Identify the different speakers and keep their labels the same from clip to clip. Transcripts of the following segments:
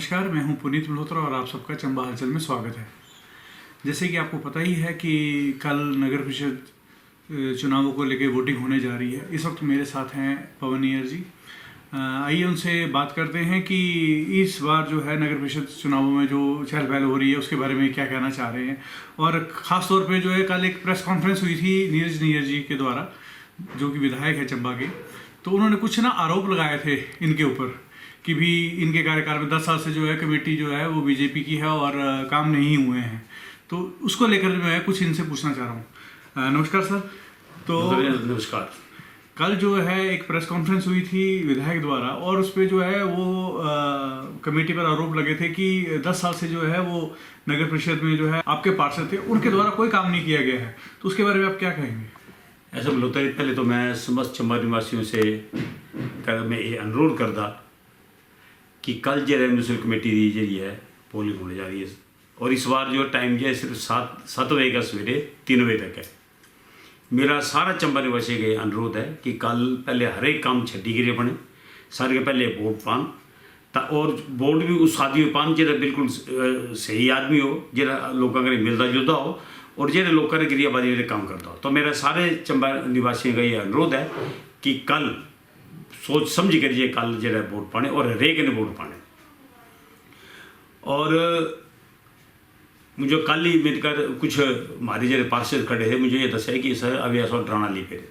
Speaker 1: नमस्कार, मैं हूं पुनीत मल्होत्रा और आप सबका चंबा हलचल में स्वागत है। जैसे कि आपको पता ही है कि कल नगर परिषद चुनावों को लेकर वोटिंग होने जा रही है। इस वक्त मेरे साथ हैं पवन नैयर जी। आइए उनसे बात करते हैं कि इस बार जो है नगर परिषद चुनावों में जो चहल पहल हो रही है उसके बारे में क्या कहना चाह रहे हैं। और ख़ास तौर पे जो है कल एक प्रेस कॉन्फ्रेंस हुई थी नीरज नैयर जी के द्वारा, जो कि विधायक है चंबा के। तो उन्होंने कुछ आरोप लगाए थे इनके ऊपर कि भी इनके कार्यकाल में 10 साल से जो है कमेटी जो है वो बीजेपी की है और काम नहीं हुए हैं। तो उसको लेकर जो है कुछ इनसे पूछना चाह रहा हूँ। नमस्कार सर। तो
Speaker 2: नमस्कार।
Speaker 1: कल जो है एक प्रेस कॉन्फ्रेंस हुई थी विधायक द्वारा और उस पर जो है वो कमेटी पर आरोप लगे थे कि 10 साल से जो है वो नगर परिषद में जो है आपके पार्षद थे, उनके द्वारा कोई काम नहीं किया गया है। तो उसके बारे में आप क्या कहेंगे?
Speaker 2: ऐसा बोलता है, पहले तो मैं समस्त चंबा निवासियों से मैं ये अनुरोध करता कि कल जो है म्यूनसिपल कमेटी की जी है पोलिंग होने जा रही है और इस बार जो टाइम जो है सिर्फ 7 बजे का सवेरे 3 बजे तक है। मेरा सारा चंबा निवासी का अनुरोध है कि कल पहले हर एक काम छड्डी गिरे बने, सारे के पहले वोट पान और वोट भी उस आदमी पान जो बिल्कुल सही आदमी हो, जो लोगों का मिलता जुलता हो और जो लोगों ने गिरियाबाजी वाले काम करता हो। तो मेरा सारे चंबा निवासियों का ये अनुरोध है कि कल सोच समझ करिए कल जो वोट पाने और हरेक ने वोट पाने। और मुझे कल ही मेरे कर कुछ हमारे जो पार्षद खड़े थे, मुझे ये दसा कि सर अभी ऐसा डराना ली फिर,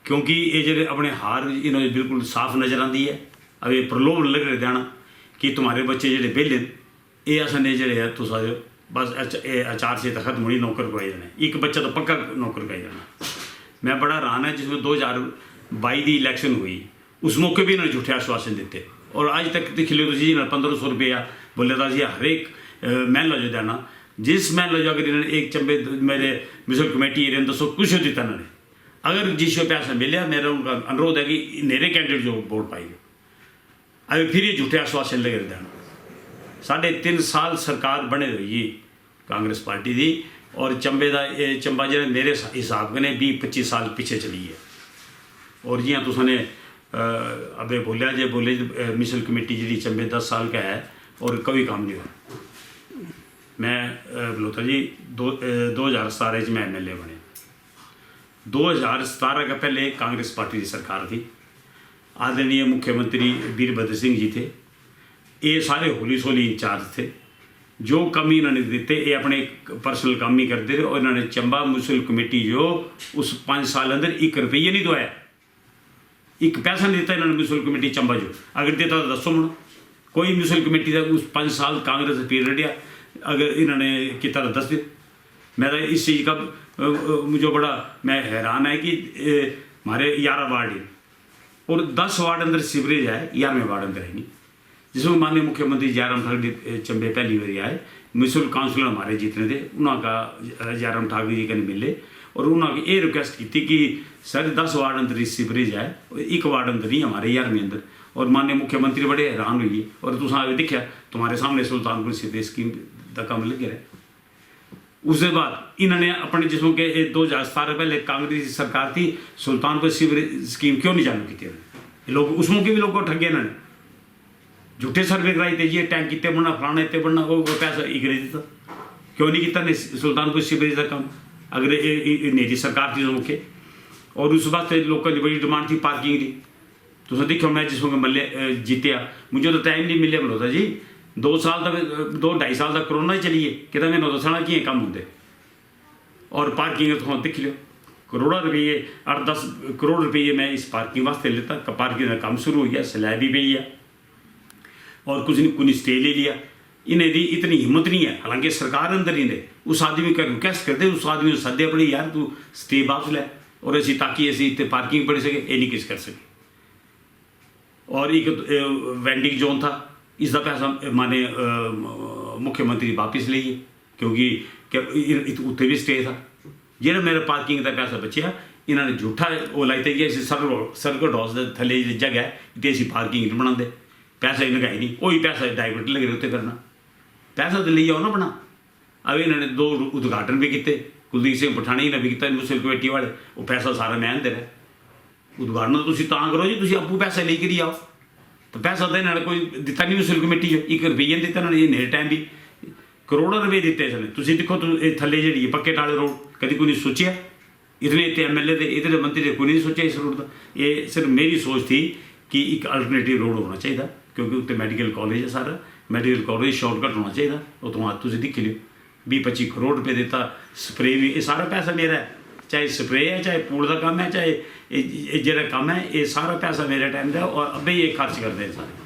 Speaker 2: क्योंकि ये जो अपने हार इन्होंने बिल्कुल साफ नजर आती है। अब ये प्रलोभ लग रहे देना कि तुम्हारे बच्चे जो बेले ये असा ने जो है तुसा बस आचार से खत्म होनी नौकर को आई जाना, एक बच्चा तो पक्का नौकर को आई जाना। मैं बड़ा हैरान है जिसमें 2022 की इलैक्शन हुई, उस मौके भी इन्होंने झूठे आश्वासन देते और आज तक देख लो जी 1500 रुपया बोले था जी हर एक महल जो देना, जिस महल जो अगर इन्होंने एक चंबे मेरे म्यूनसिपल कमेटी एरिया में 200 कुछ देता इन्होंने, अगर जिस पैसा मिले मेरा उनका अनुरोध है कि मेरे कैंडिडेट जो वोट पाएंगे अभी फिर ये झूठे आश्वासन लगे देना। 3.5 साल सरकार बने रही कांग्रेस पार्टी की और चंबा जो मेरे हिसाब ने 20-25 साल पीछे चली है। और जियां तुसने अबे बोलिया जे बोले म्यूनसिपल कमेटी जी चंबे 10 साल का है और कोई काम नहीं हुआ। मैं बलोता जी 2017 में MLA बने। 2017 का पहले कांग्रेस पार्टी की सरकार थी, आदरणीय मुख्यमंत्री वीरभद्र सिंह जी थे, ये सारे होली सोली इंचार्ज थे। जो कम इन्होंने देते ये अपने पर्सनल काम ही करते रहे और इन्होंने चंबा म्यूनसिपल कमेटी जो उस 5 साल अंदर 1 रुपये नहीं दवाया, 1 पैसा नहीं देता इन्होंने म्यूनसिपल कमेटी चंबा जो। अगर देता तो दसो मन कोई म्यूनसिपल कमेटी का उस 5 साल कांग्रेस पीरियड या अगर इन्होंने किया तो दस दे। मैं तो इस चीज़ का मुझे बड़ा मैं हैरान है कि हमारे 11 वार्ड है और 10 वार्ड अंदर सीवरेज है, 11वें वार्ड अंदर है नहीं, जिसमें माननीय मुख्यमंत्री जयराम ठाकुर चंबे पहली बार आए। म्यूनसिपल काउंसिलर हमारे जितने थे उनका जयराम ठाकुर जी कने मिले और उन्होंने ये रिक्वेस्ट की थी कि सर 10 वार्ड अंदर सीवरेज है, 1 वार्ड अंदर ही हमारे 11वें अंदर। और माननीय मुख्यमंत्री बड़े हैरान हुई और तुसा देखा तुम्हारे सामने सुल्तानपुर सीवरेज स्कीम का काम लगे रहे। उसके बाद इन्होंने अपने जिसमें के 2017 पहले कांग्रेस की सरकार थी, सुल्तानपुर सीवरेज स्कीम क्यों नहीं चालू की? लोग उस मौके भी लोगों को ठगे इन्होंने, झूठे सर्वे कराई थे जी टैंक कितने बनना फलाना इतने बनना, वो पैसा इगरे देता क्यों नहीं किया सुल्तानपुर सीवरेज का काम अगर नेजी सरकार थी उस मौके। और उस वास्ते लोगों की बड़ी डिमांड थी पार्किंग की। तुम देखो मैं जिसमें मल्ले जीतिया, मुझे तो टाइम नहीं मिले बोलता जी 2 साल तक 2-2.5 साल तक कोरोना ही चलिए कि मैंने दसना कि कम होंगे और पार्किंग तो देख लो करोड़ों रुपये 8-10 करोड़ रुपये मैं इस पार्किंग वास्ते लेता। पार्किंग का काम शुरू हो गया, स्लैब भी पई है और कुछ नहीं कुछ स्टे ले लिया। इन्हें दी इतनी हिम्मत नहीं है, हालांकि सरकार अंदर ही ने उस आदमी का रिक्वेस्ट करते उस आदमी को सदे अपनी यार तू स्टे वापस लै और ऐसी ताकि ऐसी इतने पार्किंग पड़ सके, ये नहीं किस कर सके। और एक वेंडिंग जोन था, इसका पैसा माने मुख्यमंत्री वापस लीए क्योंकि उत्थे भी स्टे था। जो मेरा पार्किंग का पैसा बचिया इन्होंने झूठा वो लाइते कि सर्किट हाउस के थले जगह है तो असी पार्किंग नहीं बनाते, पैसा ही लगाई नहीं, वही पैसा डाइवर्ट लगे उत्ते करना, पैसा तो ले आओ ना बना। अब इन्होंने 2 उद्घाटन भी किए, कुलदीप सिंह पठानी ने भी किया म्यूनसिपल कमेटी वाले, वो पैसा सारा मैं दे रहा। उद्घाटन तो तुम करो जी, तुम आपू पैसा लेकर ही आओ, तो पैसा तो इन्होंने कोई दिता नहीं म्यूनसिपल कमेटी जो 1 रुपया नहीं दिता इन्होंने नेरे टाइम भी करोड़ों रुपये दिते इसने तुम देखो थले जी पक्के टाले रोड कभी कोई नहीं सोचा इतने इतने MLA थे इतने मंत्री थे कोई नहीं सोचा इस रोड का ये सिर्फ मेरी सोच थी कि एक अल्टरनेटिव रोड होना चाहिए क्योंकि उत्ते मैडिकल कॉलेज है सारा मैडिकल कॉलेज शॉर्टकट होना चाहिए वो तो वहाँ तुम दिख लियो 20-25 करोड़ रुपये देता स्प्रे भी ये सारा पैसा मेरा है चाहे स्प्रे है चाहे पूल का काम है चाहे जो काम है ये सारा पैसा मेरे टाइम का और अभी ये खर्च करते हैं सारे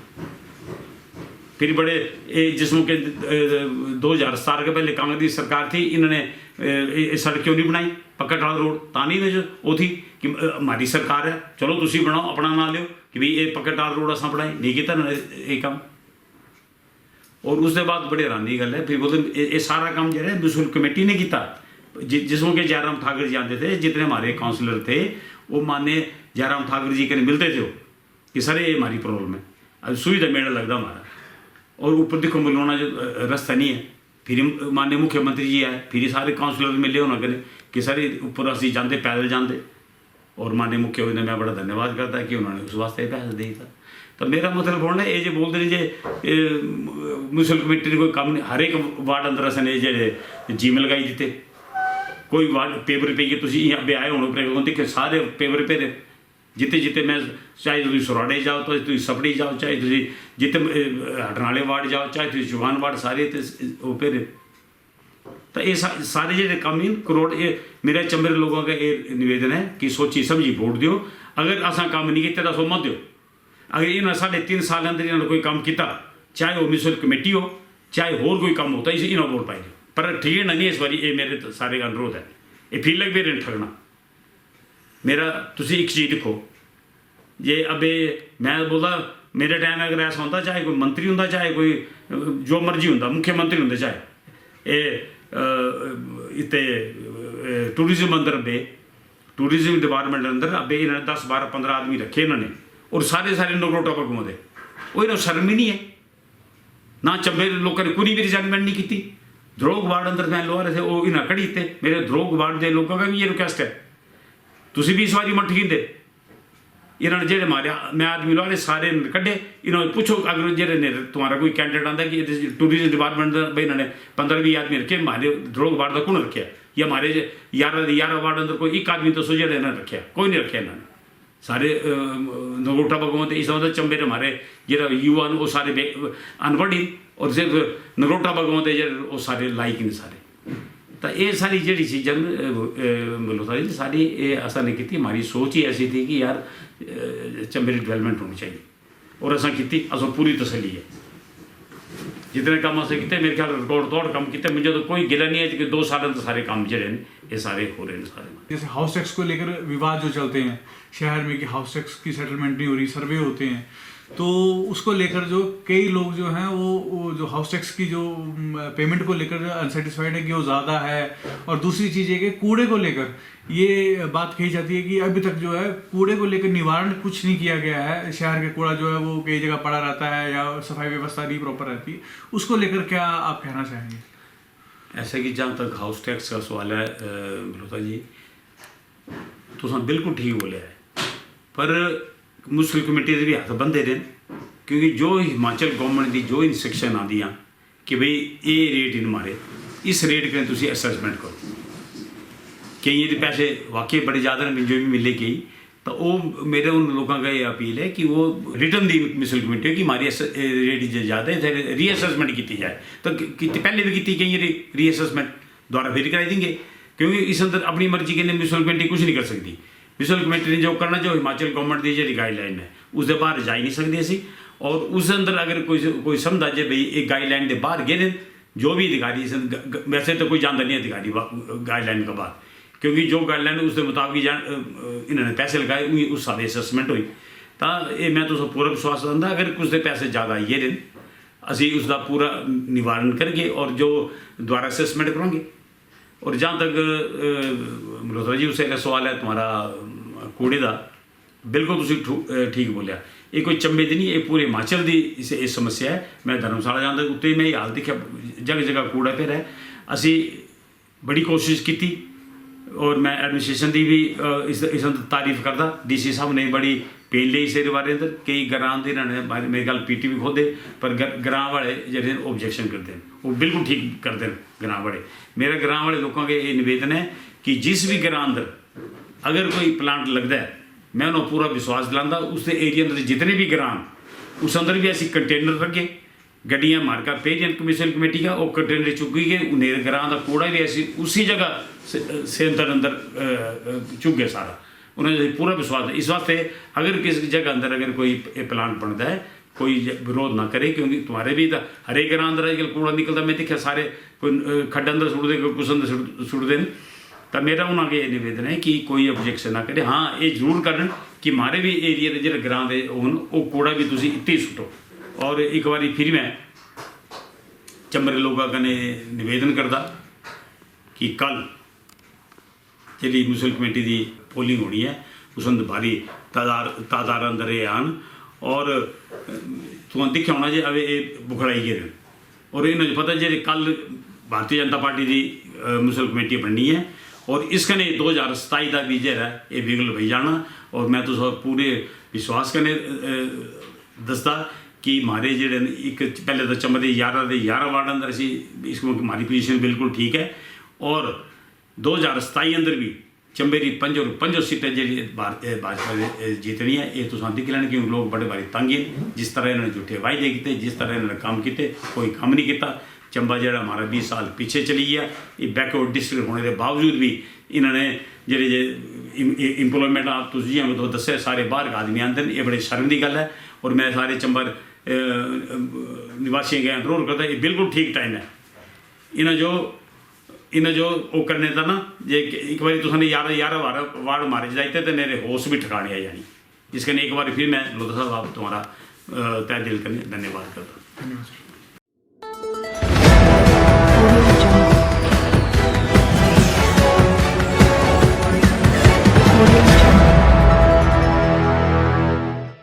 Speaker 2: फिर बड़े जिसमें के 2017 के पहले कांग्रेस की सरकार थी इन्होंने सड़क क्यों नहीं बनाई पक्का टाल रोड तानी ने जो वो थी कि हमारी सरकार है चलो तुम बनाओ अपना ना लियो कि भाई ये पक्का टाल रोड असा बनाए नहीं किया ये काम और उसके बाद बड़ी हैरानी की गल है फिर बोलते ये सारा काम जो है म्यूनसिपल कमेटी ने किया जिसमें के जयराम ठाकुर जी आते थे जितने हमारे काउंसलर थे वो माने जयराम ठाकुर जी के मिलते थे कि सर ये हमारी प्रॉब्लम है अब सुविधा मेला लगता हमारा और ऊपर देखो मिलवाना जो रास्ता नहीं है फिर माननीय मुख्यमंत्री जी आए फिर सारे काउंसलर मिले उन्होंने करें कि सर ऊपर असी जाते पैदल जाते और माननीय मुख्यमंत्री ने मैं बड़ा धन्यवाद करता कि उन्होंने उस वास्ते पैसा दे दिया तो मेरा मतलब बोलना ये जो बोलते हैं जे म्यूनसिपल कमेटी ने कोई काम नहीं हर एक वार्ड अंदर असने जे जीम लगाई दिते कोई वार्ड पेपर पे तुम यहाँ आए होने पर सारे पेपर पे जिते जिते मैं चाहे तुम सुराड़े जाओ तो तुम सपड़ी जाओ चाहे तुम जिते हटनाले वार्ड जाओ चाहे तुम चौहान वार्ड सारे वो पे तो ये सारे जो काम इन करोड़ ये मेरे चंबे लोगों का ये निवेदन है कि सोची समझी वोट दियो अगर असा काम नहीं किया तो सो मत दियो अगर इन्हें 3.5 साल अंदर इन्होंने कोई काम किया चाहे वो म्यूनसिपल कमेटी हो चाहे होर कोई काम होता इसे इन्होंने वोट पाई पर ठीक नहीं इस बारी ये मेरे सारे का अनुरोध है ये फिर लग भी ठगना मेरा तुम एक चीज़ देखो जे अबे मैं बोलता मेरे टाइम अगर ऐसा होता चाहे कोई मंत्री होंगे चाहे कोई जो मर्जी होंगे मुख्यमंत्री होंगे चाहे ये इतने टूरिज्म अंदर अबे टूरिज्म डिपार्टमेंट अंदर अबे इन्होंने 10-12-15 आदमी रखे इन्होंने और सारे नगरोटा पर घूमते वो इन्होंने शर्म ही नहीं है ना चंबे लोगों ने कोई भी रिजाइनमेंट नहीं की धरोग वार्ड अंदर मैं लोआ रहे थे वो इन्हें कड़ी थे मेरे धरोग वार्ड के लोगों का भी ये रिक्वेस्ट है तुम भी इस बारी मठ गिनते इन्होंने जो मारे मैं आदमी ला रहे सारे कड्डे इन्होंने पूछो अगर जे तुम्हारा कोई कैंडिडेट आता कि टूरिज्म डिपार्टमेंट भाई इन्होंने 15-20 आदमी रखे हमारे धरोग वार्ड का कौन रखे या हमारे 11 वार्ड अंदर कोई एक आदमी तो सोचे इन्होंने रखे कोई नहीं रखे इन्होंने सारे नगोटा भगवंत इस मतलब चंबे हमारे जो युवा वो सारे अनपढ़ ही और सिर्फ नगरोटा भगवंत वो सारे लाइक ने सारे तो ये सारी जी चीज़ा बोलो जी सारी ये असा ने की हमारी सोच ही ऐसी थी कि यार चंबे की डेवलपमेंट होनी चाहिए और असा की असो पूरी तसली है जितने काम असें किए मेरे ख्याल रिकॉर्ड तोड़ काम किए मुझे तो कोई गिला नहीं है कि 2 साल तो सारे काम जड़े ये सारे हो रहे हैं सारे
Speaker 1: जैसे हाउस टैक्स को लेकर विवाद जो चलते हैं शहर में कि हाउस टैक्स की सेटलमेंट नहीं हो रही सर्वे होते हैं तो उसको लेकर जो कई लोग जो हैं वो जो हाउस टैक्स की जो पेमेंट को लेकर अनसेटिस्फाइड है कि वो ज़्यादा है और दूसरी चीज़ है कि कूड़े को लेकर ये बात कही जाती है कि अभी तक जो है कूड़े को लेकर निवारण कुछ नहीं किया गया है शहर के कूड़ा जो है वो कई जगह पड़ा रहता है या सफाई व्यवस्था नहीं प्रॉपर रहती है उसको लेकर क्या आप कहना चाहेंगे
Speaker 2: ऐसे कि जहाँ तक हाउस टैक्स का सवाल है बलोता जी तो बिल्कुल ठीक बोले है पर म्यूनसिपल कमेटी के भी हाथ बंदे रहे क्योंकि जो हिमाचल गवर्नमेंट की जो इंस्ट्रक्शन आदियाँ कि भाई ये रेट इन मारे इस रेट के तुम असैसमेंट करो कई ये पैसे वाकई बड़े ज़्यादा ने जो भी मिले कई तो वो मेरे उन लोगों का ये अपील है कि वो रिटर्न दी म्यूनसिपल कमेटी की हमारी रेट ज़्यादा है रीअसैसमेंट की जाए तो पहले भी की कई रीअसैसमेंट दोबारा फिर कराई देंगे क्योंकि इस अंदर अपनी मर्जी के लिए म्यूनसिपल कमेटी कुछ नहीं कर सकती म्यूनसिपल कमेटी ने जो करना जो हिमाचल गवर्नमेंट की जी गाइडलाइन है उसके बाहर जा ही नहीं सकते असी और उस अंदर अगर कोई समझा जे भाई एक गाइडलाइन के बाहर गए जो भी अधिकारी वैसे तो कोई जानता नहीं अधिकारी गाइडलाइन के बाद क्योंकि जो गाइडलाइन उसके मुताबिक इन्होंने पैसे लगाए उस हिसाब से असैसमेंट हुई तो ये मैं तो पूरा विश्वास दिंदा अगर कुछ पैसे ज़्यादा आइए दिन असी उसका पूरा निवारण करके और जो दोबारा असैसमेंट करेंगे और जहाँ तक मल्होत्रा जी उससे सवाल है तुम्हारा कूड़े का बिल्कुल तुम ठीक बोलिया ये कोई चंबे की नहीं ये पूरे हिमाचल की ये समस्या है मैं धर्मशाला जाता उत्ते मैं हाल दिखा जगह जगह कूड़ा फिर है असी बड़ी कोशिश की और मैं एडमिनिस्ट्रेशन की भी इस तारीफ करता DC साहब ने बड़ी पेन ਲਈ ਇਸ ਬਾਰੇ ਅੰਦਰ ਕਈ ਗਰਾਂ ਦੇ ਇਹਨਾਂ ਨੇ ਮੇਰੀ ਗੱਲ ਪੀਟੀ ਵੀ ਖੋਦੇ ਪਰ ਗਰਾਂ ਵਾਲੇ ਜਿਹੜੇ ਆਬਜੈਕਸ਼ਨ ਕਰਦੇ ਨੇ ਉਹ ਬਿਲਕੁਲ ਠੀਕ ਕਰਦੇ ਨੇ ਗਰਾਂ ਵਾਲੇ ਮੇਰਾ ਗਰਾਂ ਵਾਲੇ ਲੋਕਾਂ ਕੇ ਇਹ ਨਿਵੇਦਨ ਹੈ कि जिस भी ग्रां अंदर अगर कोई प्लांट लगता है मैं उन्होंने पूरा विश्वास दिलाता उस एरिया अंदर जितने भी ग्रां उस अंदर भी ऐसी कंटेनर रखे गड्डियाँ मारकर पेरियन कमीशन कमेटी का और कंटेनर चुकी गए उन्हें ग्रां का कूड़ा भी ऐसी उसी जगह से अंदर चुक गया सारा उन्हें पूरा विश्वास है इस वास्ते अगर किसी जगह अंदर अगर कोई प्लांट बनता है कोई विरोध ना करे क्योंकि तुम्हारे भी हरेक ग्रां अंदर आजकल कूड़ा निकलता मैं देखा सारे कोई खड्ड अंदर सुट दे कोई कुछ अंदर सुट दें तो मेरा उन्होंने ये निवेदन है कि कोई ऑब्जेक्शन ना करे हाँ ये जरूर करन कि हमारे भी एरिया के जो ग्रां के होन वो कूड़ा भी तुम इतने ही सुटो और एक बार फिर मैं चंबे लोगों कने निवेदन करता कि कल जी म्यूनसिपल कमेटी की पोलिंग होनी है उस अंदर भारी तादाद अंदर ये आन और तुम दिखा होना जी अवे ये बुखड़ाई गए और इन्होंने पता जी कल भारतीय जनता पार्टी की म्यूनसिपल कमेटी बननी है और इसकने 2027 का भी जो है ये विगल भई जाना और मैं तो पूरे विश्वास कने दसदा कि हमारे जेडे एक पहले तो चंबे के 11 वार्ड अंदर असी इसको हमारी पोजीशन बिल्कुल ठीक है और 2027 अंदर भी चंबे की पंजों सीटें जी भाजपा जीतनी है ये तो दिख लेना क्योंकि लोग बड़े भारी तंग हैं जिस तरह इन्होंने झूठे वायदे किए जिस तरह इन्होंने काम किए कोई काम नहीं किया चंबा जो हमारा 20 साल पीछे चली गया ये बैकवर्ड डिस्ट्रिक्ट होने के बावजूद भी इन्होंने जे इंप्लॉयमेंट आप तुझे तो दसे सारे बाहर आदमी आते हैं ये बड़ी शर्म की गल है और मैं सारे चंबा निवासियों के अनुरोध करता ये बिल्कुल ठीक टाइम है इन्हें जो वो करने था ना जे एक बार तुमने 11 वार्ड मारे जाते तो मेरे होश भी ठिकाने आ जानी जिस कारण एक बार फिर मैं लोधा साहब आप तुम्हारा तय दिल करने धन्यवाद करता
Speaker 1: धन्यवाद।